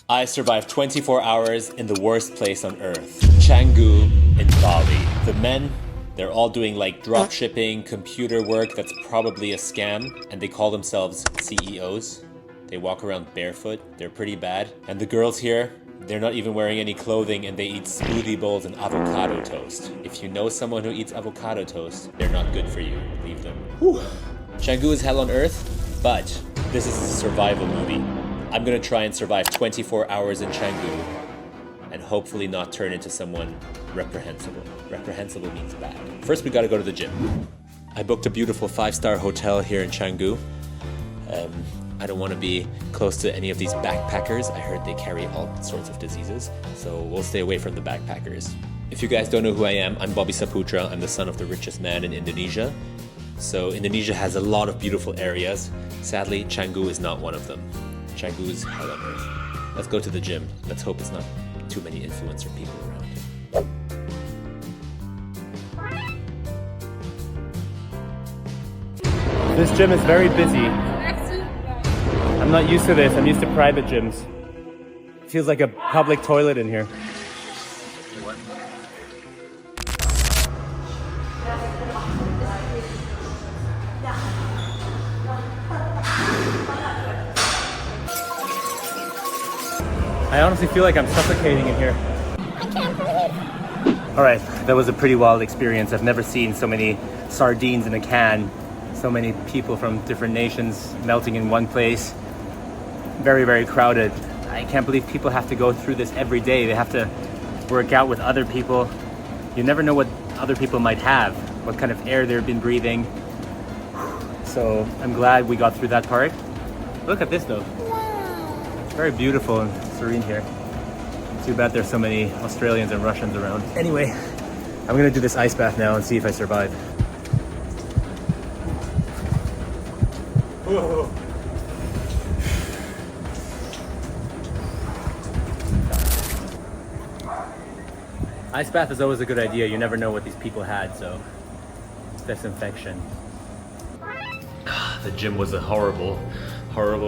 I survived 24 hours in the worst place on earth, Canggu in Bali. The men, they're all doing like drop shipping, computer work that's probably a scam, and they call themselves CEOs. They walk around barefoot, they're pretty bad. And the girls here, they're not even wearing any clothing and they eat smoothie bowls and avocado toast. If you know someone who eats avocado toast, they're not good for you. Leave them. Whew. Canggu is hell on earth, but this is a survival movie. I'm gonna try and survive 24 hours in Canggu and hopefully not turn into someone reprehensible. Reprehensible means bad. First, we gotta go to the gym. I booked a beautiful 5-star hotel here in Canggu. I don't want to be close to any of these backpackers. I heard they carry all sorts of diseases, so we'll stay away from the backpackers. If you guys don't know who I am, I'm Bobby Saputra. I'm the son of the richest man in Indonesia. So Indonesia has a lot of beautiful areas. Sadly, Canggu is not one of them. Canggu is hell on earth. Let's go to the gym. Let's hope it's not too many influencer people around. This gym is very busy. I'm not used to this. I'm used to private gyms. It feels like a public toilet in here. I honestly feel like I'm suffocating in here. I can't breathe. All right, that was a pretty wild experience. I've never seen so many sardines in a can. So many people from different nations melting in one place. Very, very crowded. I can't believe people have to go through this every day. They have to work out with other people. You never know what other people might have, what kind of air they've been breathing. So I'm glad we got through that part. Look at this though. It's very beautiful and serene here. Too bad there's so many Australians and Russians around. Anyway, I'm gonna do this ice bath now and see if I survive. Whoa. Ice bath is always a good idea. You never know what these people had, so disinfection. The gym was a horrible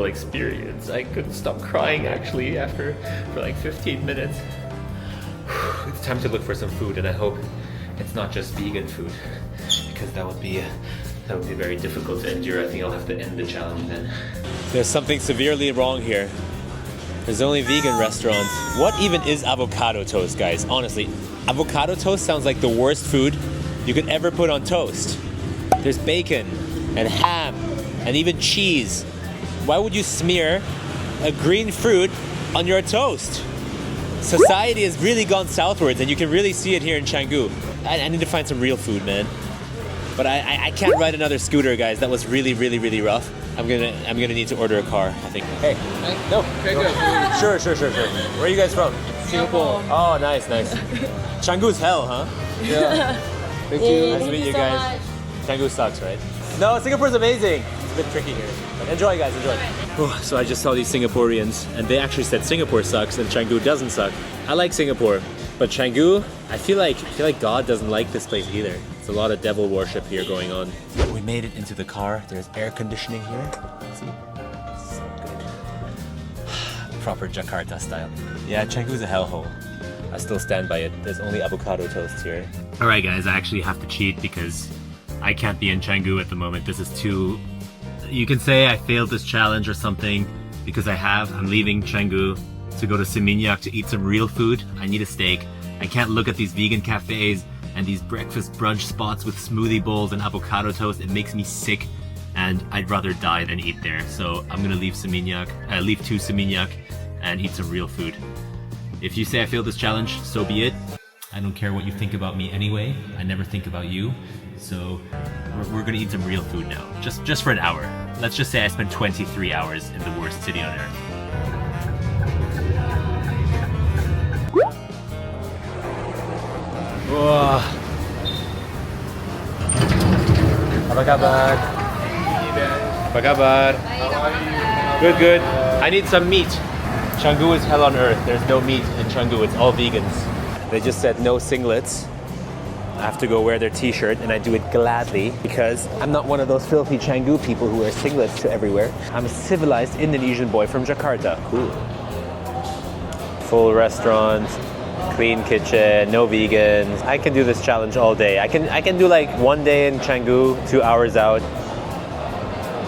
experience. I couldn't stop crying actually for like 15 minutes. It's time to look for some food, and I hope it's not just vegan food, because that would be very difficult to endure. I think I'll have to end the challenge then. There's something severely wrong here. There's only vegan restaurants. What even is avocado toast, guys? Honestly, avocado toast sounds like the worst food you could ever put on toast. There's bacon and ham and even cheese. Why would you smear a green fruit on your toast? Society has really gone southwards, and you can really see it here in Canggu. I need to find some real food, man. But I can't ride another scooter, guys. That was really rough. I'm gonna need to order a car, I think. Hey, no. Okay, good. Sure. Where are you guys from? Singapore. Oh, nice. Canggu's hell, huh? Yeah. Thank you. Nice to meet you guys. Canggu sucks, right? No, Singapore's amazing. It's a bit tricky here. But enjoy, guys, enjoy. So I just saw these Singaporeans, and they actually said Singapore sucks and Canggu doesn't suck. I like Singapore, but Canggu, I feel like God doesn't like this place either. It's a lot of devil worship here going on. We made it into the car. There's air conditioning here. See? So good. Proper Jakarta style. Yeah, Canggu's a hellhole. I still stand by it. There's only avocado toast here. Alright guys, I actually have to cheat because I can't be in Canggu at the moment. This is too... You can say I failed this challenge or something, because I'm leaving Canggu to go to Seminyak to eat some real food. I need a steak. I can't look at these vegan cafes and these breakfast brunch spots with smoothie bowls and avocado toast. It makes me sick, and I'd rather die than eat there. So I'm gonna leave to Seminyak and eat some real food. If you say I failed this challenge, so be it. I don't care what you think about me anyway. I never think about you. So we're gonna eat some real food now, just for an hour. Let's just say I spent 23 hours in the worst city on earth. Whoa. Apa kabar? Apa kabar? Good. I need some meat. Canggu is hell on earth. There's no meat in Canggu. It's all vegans. They just said no singlets. I have to go wear their t-shirt, and I do it gladly because I'm not one of those filthy Canggu people who wear singlets to everywhere. I'm a civilized Indonesian boy from Jakarta. Cool. Full restaurant, clean kitchen, no vegans. I can do this challenge all day. I can do like 1 day in Canggu, 2 hours out.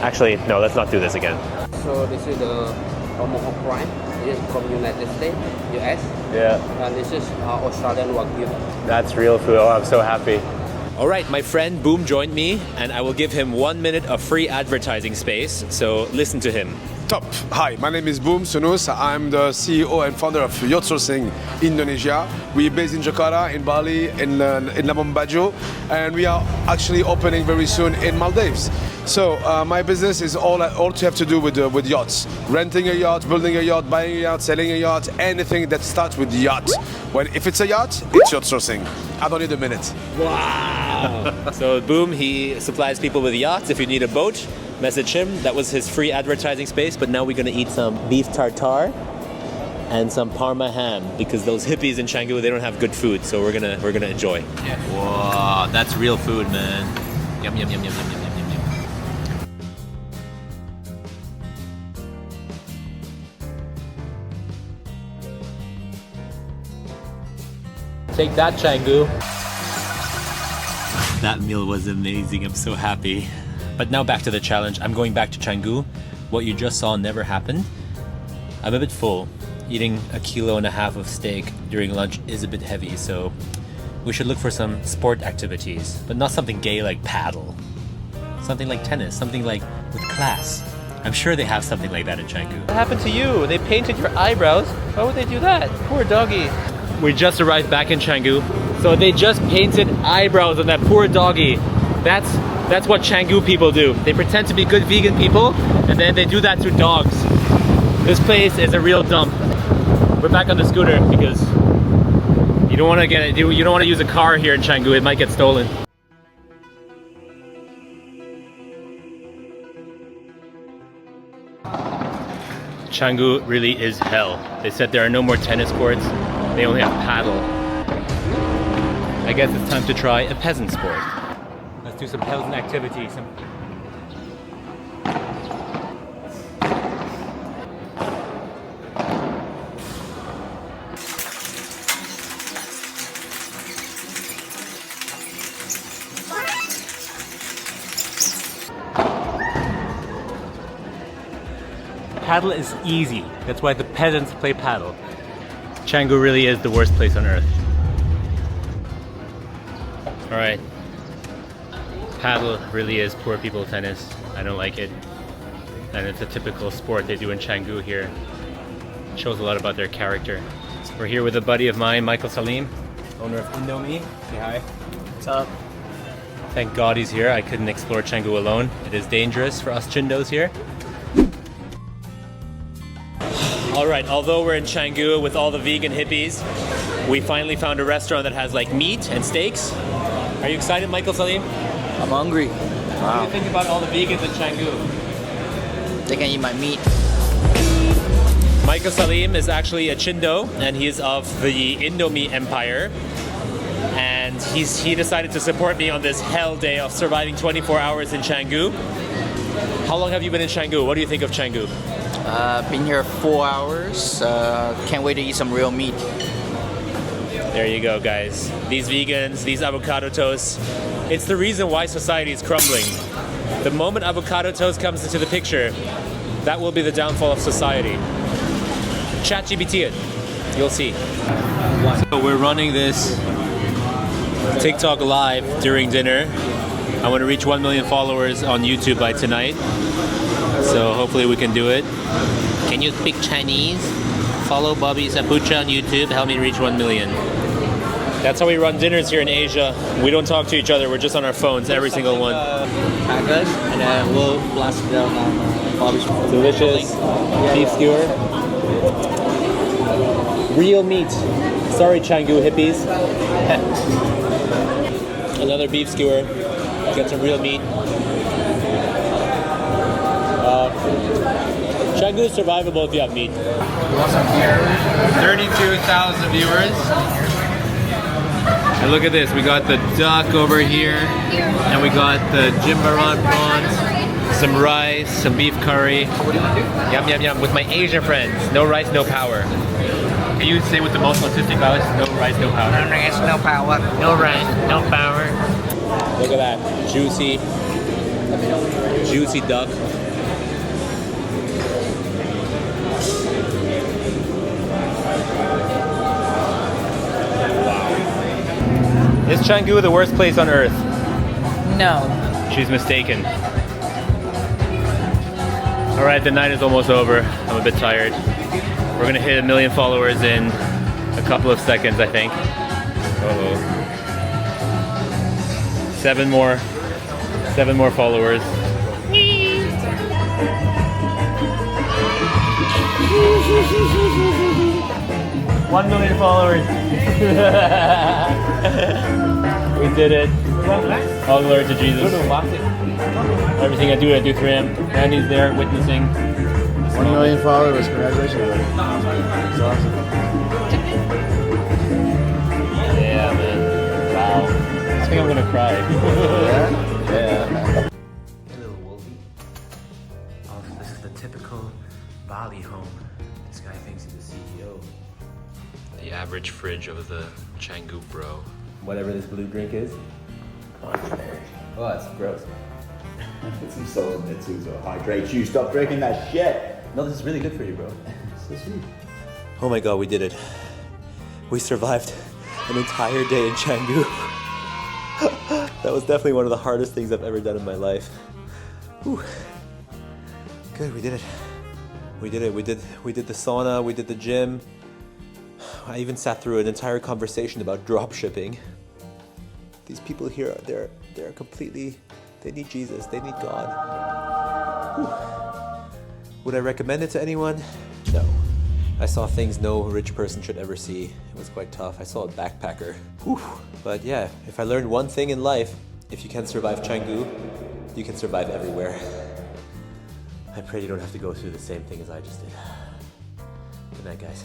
Actually, no, let's not do this again. So this is the overpriced. It is from United States, US. Yeah. And this is Australian Wagyu. That's real food. Oh, I'm so happy. All right, my friend Boom joined me, and I will give him 1 minute of free advertising space. So listen to him. Top. Hi, my name is Boom Sunus. I'm the CEO and founder of Yacht Sourcing Indonesia. We're based in Jakarta, in Bali, in Labuan Bajo, and we are actually opening very soon in Maldives. So my business is all to have to do with yachts. Renting a yacht, building a yacht, buying a yacht, selling a yacht, anything that starts with yacht. If it's a yacht, it's yacht sourcing. I don't need a minute. Wow. So Boom, he supplies people with yachts. If you need a boat, message him. That was his free advertising space, but now we're gonna eat some beef tartare and some Parma ham because those hippies in Canggu, they don't have good food, so we're gonna enjoy. Yeah. Wow, that's real food, man. Yum yum yum yum yum yum yum yum. Take that, Canggu. That meal was amazing. I'm so happy. But now back to the challenge. I'm going back to Canggu. What you just saw never happened. I'm a bit full. Eating 1.5 kilos of steak during lunch is a bit heavy, so we should look for some sport activities, but not something gay like paddle. Something like tennis, something like with class. I'm sure they have something like that in Canggu. What happened to you? They painted your eyebrows. Why would they do that? Poor doggy. We just arrived back in Canggu. So they just painted eyebrows on that poor doggy. That's what Canggu people do. They pretend to be good vegan people, and then they do that to dogs. This place is a real dump. We're back on the scooter because you don't want to use a car here in Canggu. It might get stolen. Canggu really is hell. They said there are no more tennis courts. They only have paddle. I guess it's time to try a peasant sport. Let's do some peasant activity. Paddle is easy. That's why the peasants play paddle. Canggu really is the worst place on earth. All right. Paddle really is poor people tennis. I don't like it. And it's a typical sport they do in Canggu here. It shows a lot about their character. We're here with a buddy of mine, Michael Salim, owner of Indomie. Say hi. What's up? Thank God he's here. I couldn't explore Canggu alone. It is dangerous for us Chindos here. All right, although we're in Canggu with all the vegan hippies, we finally found a restaurant that has like meat and steaks. Are you excited, Michael Salim? I'm hungry. What do you think about all the vegans in Canggu? They can eat my meat. Michael Salim is actually a Chindo, and he is of the Indomie empire. And he decided to support me on this hell day of surviving 24 hours in Canggu. How long have you been in Canggu? What do you think of Canggu? Been here 4 hours. Can't wait to eat some real meat. There you go, guys. These vegans, these avocado toasts, it's the reason why society is crumbling. The moment avocado toast comes into the picture, that will be the downfall of society. ChatGPT it. You'll see. So we're running this TikTok live during dinner. I want to reach 1 million followers on YouTube by tonight. So hopefully we can do it. Can you speak Chinese? Follow Bobby Saputra on YouTube. Help me reach 1 million. That's how we run dinners here in Asia. We don't talk to each other. We're just on our phones, every single one. Crackers, and then we'll blast it down on Bobby's. Delicious beef skewer. Real meat. Sorry, Canggu hippies. Another beef skewer. Get some real meat. Canggu is survivable if you have meat. 32,000 viewers. And look at this, we got the duck over here, and we got the jimbaran prawns, some rice, some beef curry. Yum, yum, yum, with my Asian friends. No rice, no power. can you say with the most autistic values? No rice, no powder. No rice, no power. No rice, no power. Look at that. Juicy duck. Is Canggu the worst place on earth? No. She's mistaken. Alright, the night is almost over. I'm a bit tired. We're gonna hit 1 million followers in a couple of seconds, I think. Uh-oh. 7 more followers. 1 million followers. We did it. All glory to Jesus. Everything I do for him. Andy's there witnessing. 1 million followers. Congratulations, buddy. It's awesome. Yeah, man. Wow. I think I'm gonna cry. Yeah. Little Wolfie. Oh, this is the typical Bali home. This guy thinks he's the CEO. The average fridge of the Canggu bro. Whatever this blue drink is. Oh, that's gross. Put some salt in it too, so hydrate you. Stop drinking that shit. No, this is really good for you, bro. So sweet. Oh my god, we did it. We survived an entire day in Canggu. That was definitely one of the hardest things I've ever done in my life. Whew. Good, we did it. We did it. We did the sauna, we did the gym. I even sat through an entire conversation about drop shipping. These people here, they're completely, they need Jesus, they need God. Whew. Would I recommend it to anyone? No. I saw things no rich person should ever see. It was quite tough. I saw a backpacker. Whew. But yeah, if I learned one thing in life, if you can survive Canggu, you can survive everywhere. I pray you don't have to go through the same thing as I just did. Good night, guys.